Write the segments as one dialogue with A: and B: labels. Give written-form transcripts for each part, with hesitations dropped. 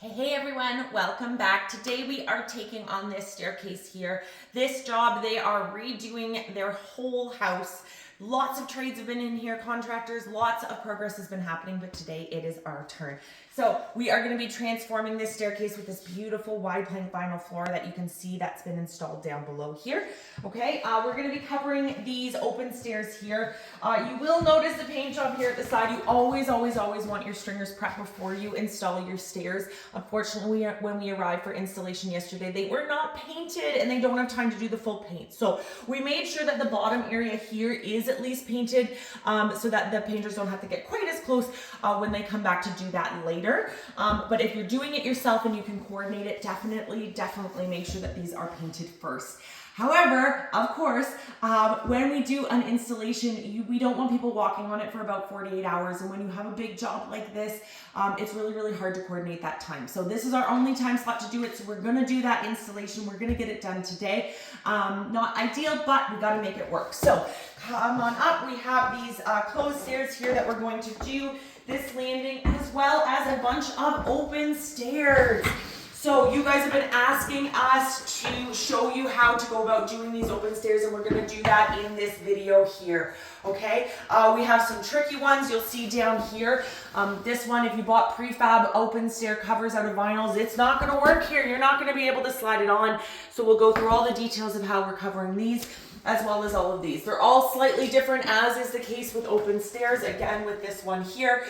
A: Hey everyone, welcome back. Today we are taking on this staircase here. This job, they are redoing their whole house. Lots of trades have been in here, contractors, lots of progress has been happening, but today it is our turn. So we are going to be transforming this staircase with this beautiful wide plank vinyl floor that you can see that's been installed down below here. Okay, we're going to be covering these open stairs here. You will notice the paint job here at the side. You always want your stringers prepped before you install your stairs. Unfortunately, when we arrived for installation yesterday, they were not painted and they don't have time to do the full paint. So we made sure that the bottom area here is at least painted so that the painters don't have to get quite as close when they come back to do that later. But if you're doing it yourself and you can coordinate it, definitely make sure that these are painted first. However, of course, when we do an installation, we don't want people walking on it for about 48 hours. And when you have a big job like this, it's really hard to coordinate that time. So this is our only time slot to do it. So we're going to do that installation. We're going to get it done today. Not ideal, but we got to make it work. So come on up. We have these closed stairs here that we're going to do this landing, as well as a bunch of open stairs. So you guys have been asking us to show you how to go about doing these open stairs, and we're going to do that in this video here. Okay, we have some tricky ones you'll see down here. This one, if you bought prefab open stair covers out of vinyls, it's not going to work here. You're not going to be able to slide it on. So we'll go through all the details of how we're covering these, as well as all of these. They're all slightly different, as is the case with open stairs, again with this one here.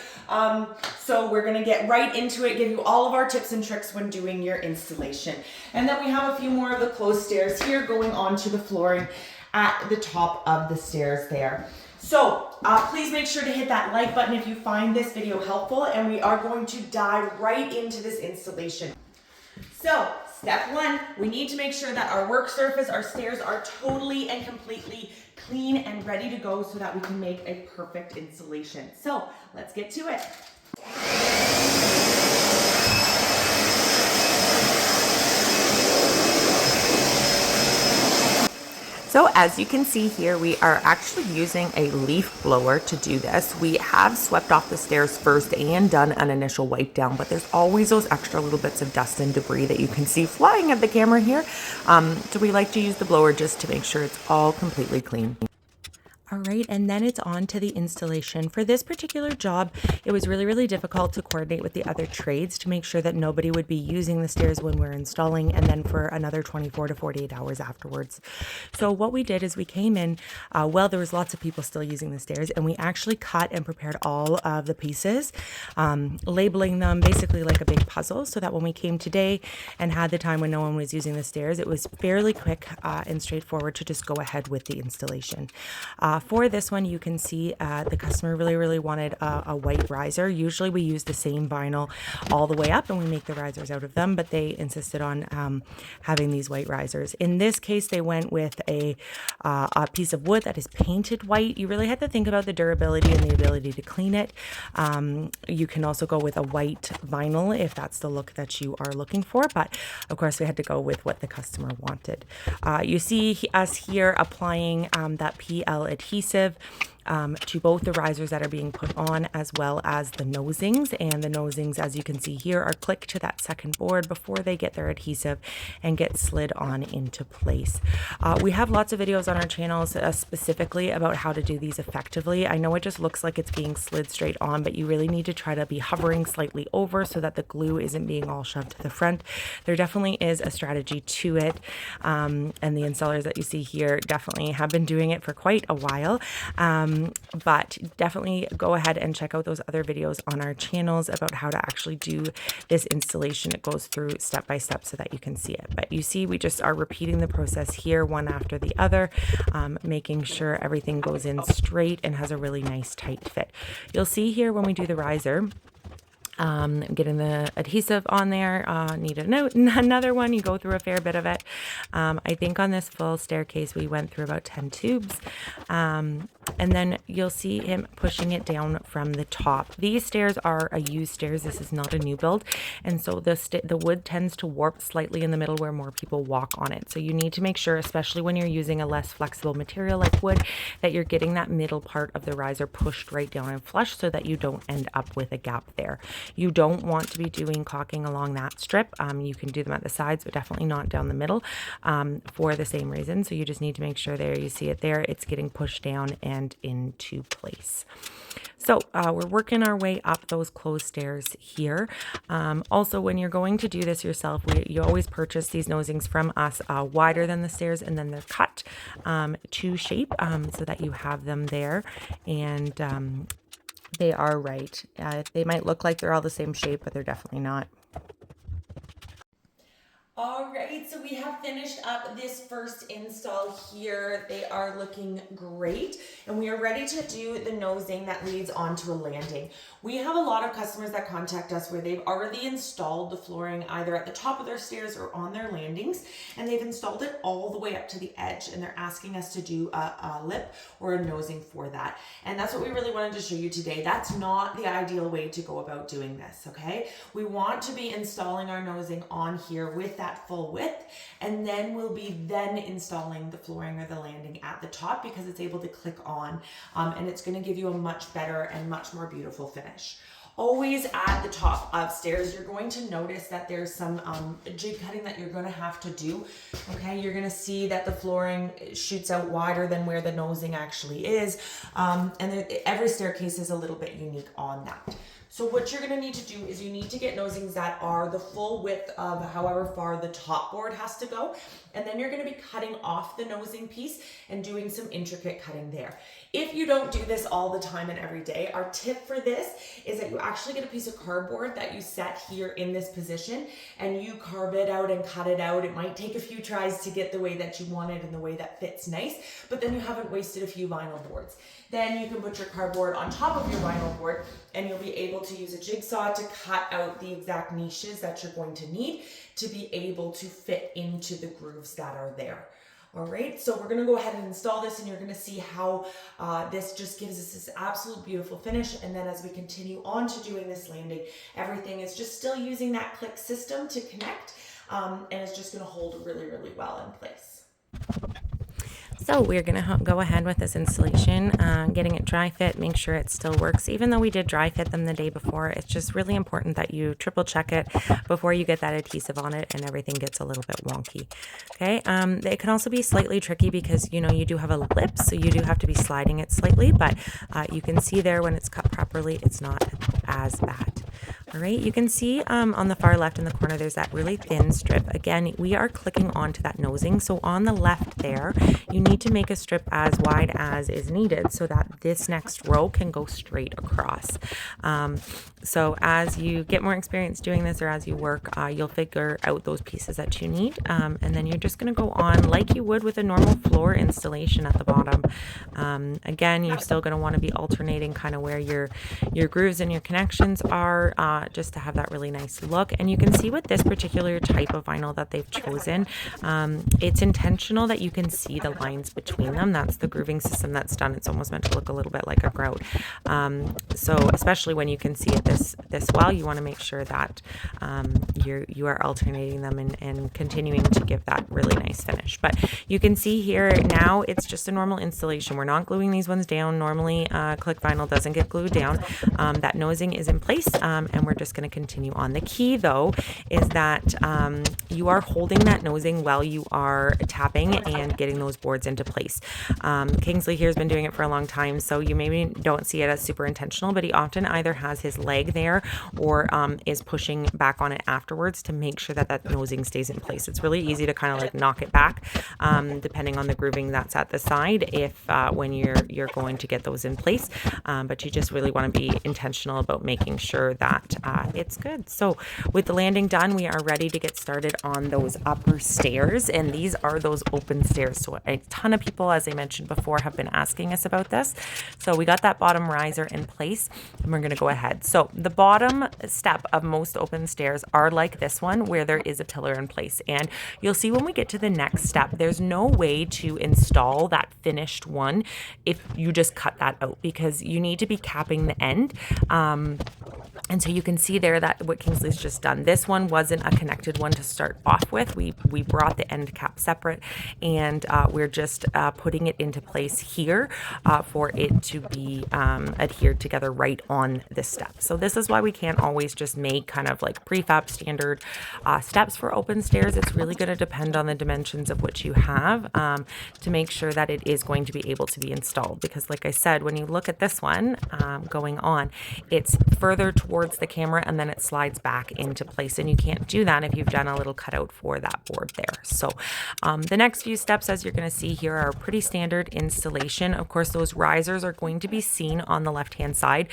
A: So we're gonna get right into it, give you all of our tips and tricks when doing your installation. And then we have a few more of the closed stairs here going onto the flooring at the top of the stairs there. So please make sure to hit that like button if you find this video helpful, and we are going to dive right into this installation. So, step one, we need to make sure that our work surface, our stairs, are totally and completely clean and ready to go so that we can make a perfect installation. So, let's get to it. So as you can see here, we are actually using a leaf blower to do this. We have swept off the stairs first and done an initial wipe down, but there's always those extra little bits of dust and debris that you can see flying at the camera here. So we like to use the blower just to make sure it's all completely clean. All right, and then it's on to the installation. For this particular job, it was really difficult to coordinate with the other trades to make sure that nobody would be using the stairs when we're installing, and then for another 24 to 48 hours afterwards. So what we did is we came in, well, there was lots of people still using the stairs, and we actually cut and prepared all of the pieces, labeling them basically like a big puzzle, so that when we came today and had the time when no one was using the stairs, it was fairly quick and straightforward to just go ahead with the installation. For this one, you can see the customer really wanted a white riser. Usually we use the same vinyl all the way up and we make the risers out of them, but they insisted on having these white risers. In this case, they went with a piece of wood that is painted white. You really had to think about the durability and the ability to clean it. You can also go with a white vinyl if that's the look that you are looking for, but of course we had to go with what the customer wanted. You see us here applying that PL adhesive to both the risers that are being put on, as well as the nosings. And the nosings, as you can see here, are clicked to that second board before they get their adhesive and get slid on into place. We have lots of videos on our channels specifically about how to do these effectively. I know it just looks like it's being slid straight on, but you really need to try to be hovering slightly over so that the glue isn't being all shoved to the front. There definitely is a strategy to it, and the installers that you see here definitely have been doing it for quite a while. But definitely go ahead and check out those other videos on our channels about how to actually do this installation. It goes through step by step so that you can see it. But you see, we just are repeating the process here, one after the other, making sure everything goes in straight and has a really nice tight fit. You'll see here when we do the riser, getting the adhesive on there, need another one. You go through a fair bit of it. I think on this full staircase we went through about 10 tubes, and then you'll see him pushing it down from the top. These stairs are a used stairs. This is not a new build, and so the wood tends to warp slightly in the middle where more people walk on it. So you need to make sure, especially when you're using a less flexible material like wood, that you're getting that middle part of the riser pushed right down and flush so that you don't end up with a gap there. You don't want to be doing caulking along that strip. You can do them at the sides, but definitely not down the middle for the same reason. So you just need to make sure there, you see it there, it's getting pushed down and into place. So we're working our way up those closed stairs here. Also, when you're going to do this yourself, you always purchase these nosings from us wider than the stairs, and then they're cut to shape so that you have them there. And they are right. They might look like they're all the same shape, but they're definitely not. All right, so we have finished up this first install here. They are looking great, and we are ready to do the nosing that leads onto a landing. We have a lot of customers that contact us where they've already installed the flooring either at the top of their stairs or on their landings, and they've installed it all the way up to the edge, and they're asking us to do a lip or a nosing for that. And that's what we really wanted to show you today. That's not the ideal way to go about doing this, okay? We want to be installing our nosing on here with that full width, and then we'll be then installing the flooring or the landing at the top because it's able to click on, and it's going to give you a much better and much more beautiful finish. Always at the top upstairs, you're going to notice that there's some jig cutting that you're going to have to do. Okay, you're going to see that the flooring shoots out wider than where the nosing actually is, and every staircase is a little bit unique on that. So what you're going to need to do is you need to get nosings that are the full width of however far the top board has to go. And then you're going to be cutting off the nosing piece and doing some intricate cutting there. If you don't do this all the time and every day, our tip for this is that you actually get a piece of cardboard that you set here in this position and you carve it out and cut it out. It might take a few tries to get the way that you want it and the way that fits nice, but then you haven't wasted a few vinyl boards. Then you can put your cardboard on top of your vinyl board and you'll be able to use a jigsaw to cut out the exact niches that you're going to need to be able to fit into the grooves that are there. All right, so we're gonna go ahead and install this, and you're gonna see how this just gives us this absolute beautiful finish. And then as we continue on to doing this landing, everything is just still using that click system to connect, and it's just gonna hold really, really well in place. So we're going to go ahead with this installation, getting it dry fit, make sure it still works. Even though we did dry fit them the day before, it's just really important that you triple check it before you get that adhesive on it and everything gets a little bit wonky. Okay, it can also be slightly tricky because, you know, you do have a lip, so you do have to be sliding it slightly, but you can see there when it's cut properly, it's not as bad. All right, you can see on the far left in the corner, there's that really thin strip. Again, we are clicking onto that nosing. So on the left there, you need to make a strip as wide as is needed so that this next row can go straight across. So as you get more experience doing this or as you work, you'll figure out those pieces that you need. And then you're just gonna go on like you would with a normal floor installation at the bottom. Again, you're still gonna wanna be alternating kind of where your grooves and your connections are, just to have that really nice look. And you can see with this particular type of vinyl that they've chosen, it's intentional that you can see the lines between them. That's the grooving system that's done. It's almost meant to look a little bit like a grout. So especially when you can see it this well, you want to make sure that you are alternating them and continuing to give that really nice finish. But you can see here now it's just a normal installation. We're not gluing these ones down. Normally click vinyl doesn't get glued down. That nosing is in place, and we're just going to continue on. The key though is that you are holding that nosing while you are tapping and getting those boards into place. Kingsley here has been doing it for a long time, so you maybe don't see it as super intentional, but he often either has his leg there or is pushing back on it afterwards to make sure that that nosing stays in place. It's really easy to kind of like knock it back depending on the grooving that's at the side if when you're going to get those in place, but you just really want to be intentional about making sure that it's good. So with the landing done, we are ready to get started on those upper stairs, and these are those open stairs. So a ton of people, as I mentioned before, have been asking us about this. So we got that bottom riser in place, and we're going to go ahead. So the bottom step of most open stairs are like this one, where there is a pillar in place. And you'll see when we get to the next step, there's no way to install that finished one if you just cut that out, because you need to be capping the end. And so you can see there that what Kingsley's just done. This one wasn't a connected one to start off with. We brought the end cap separate, and we're just putting it into place here for it to be adhered together right on this step. So this is why we can't always just make kind of like prefab standard steps for open stairs. It's really going to depend on the dimensions of what you have to make sure that it is going to be able to be installed. Because like I said, when you look at this one going on, it's further towards the camera and then it slides back into place, and you can't do that if you've done a little cutout for that board there. So the next few steps, as you're going to see here, are pretty standard installation. Of course, those risers are going to be seen on the left hand side,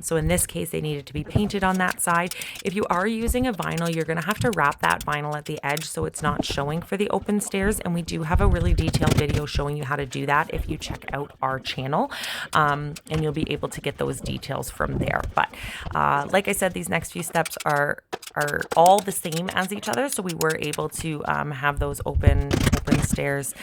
A: so in this case they needed to be painted on that side. If you are using a vinyl, you're going to have to wrap that vinyl at the edge so it's not showing for the open stairs, and we do have a really detailed video showing you how to do that if you check out our channel, and you'll be able to get those details from there. But like I said, these next few steps are all the same as each other, so we were able to have those open stairs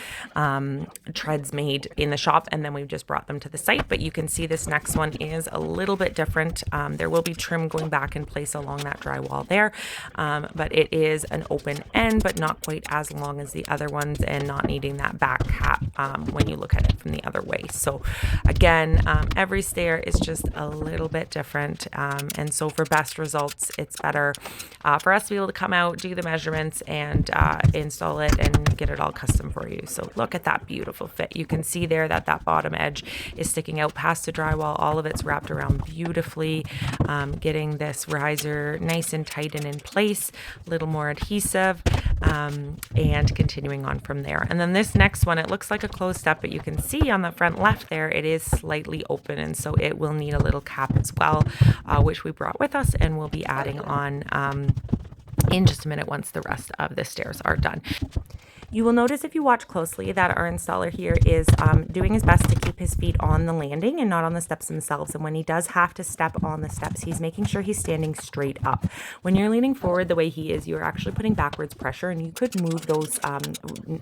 A: treads made in the shop, and then we've just brought them to the site. But you can see this next one is a little bit different. There will be trim going back in place along that drywall there, but it is an open end, but not quite as long as the other ones, and not needing that back cap when you look at it from the other way. So again, every stair is just a little bit different, and so for best results, it's better for us to be able to come out, do the measurements, and install it and get it all custom for you. So look at that beautiful fit. You can see there that that bottom edge is sticking out past the drywall. All of it's wrapped around beautifully, getting this riser nice and tight and in place, a little more adhesive, and continuing on from there. And then this next one, it looks like a closed step, but you can see on the front left there, it is slightly open, and so it will need a little cap as well, which we brought with us, and we'll be adding on in just a minute once the rest of the stairs are done. You will notice if you watch closely that our installer here is doing his best to keep his feet on the landing and not on the steps themselves. And when he does have to step on the steps, he's making sure he's standing straight up. When you're leaning forward the way he is, you're actually putting backwards pressure, and you could move those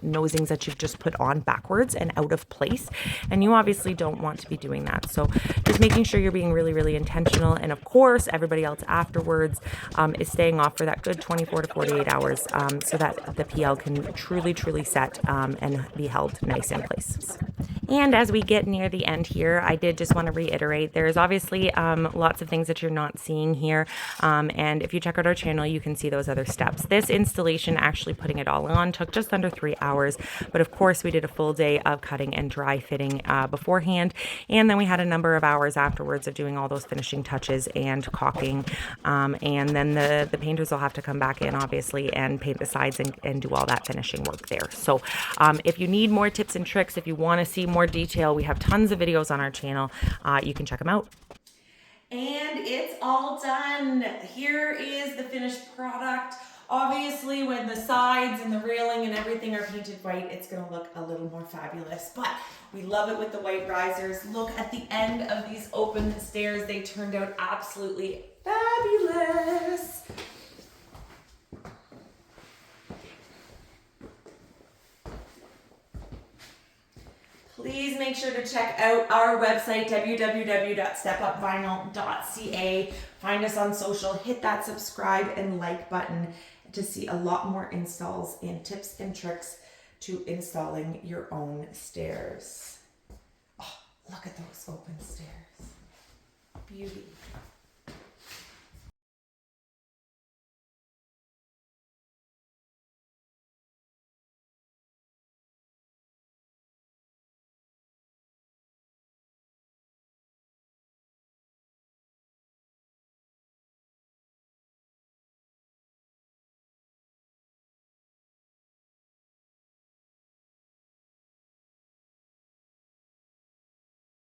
A: nosings that you've just put on backwards and out of place. And you obviously don't want to be doing that. So just making sure you're being really, really intentional. And of course, everybody else afterwards is staying off for that good 24 to 48 hours so that the PL can truly set and be held nice in place. And as we get near the end here, I did just want to reiterate, there's obviously lots of things that you're not seeing here. And if you check out our channel, you can see those other steps. This installation, actually putting it all on, took just under 3 hours. But of course, we did a full day of cutting and dry fitting beforehand. And then we had a number of hours afterwards of doing all those finishing touches and caulking. And then the painters will have to come back in, obviously, and paint the sides and do all that finishing work there. So if you need more tips and tricks, if you want to see more detail, we have tons of videos on our channel. You can check them out. And it's all done. Here is the finished product. Obviously, when the sides and the railing and everything are painted white, it's going to look a little more fabulous. But we love it with the white risers. Look at the end of these open stairs. They turned out absolutely fabulous. Please make sure to check out our website, www.stepupvinyl.ca. Find us on social, hit that subscribe and like button to see a lot more installs and tips and tricks to installing your own stairs. Oh, look at those open stairs. Beauty.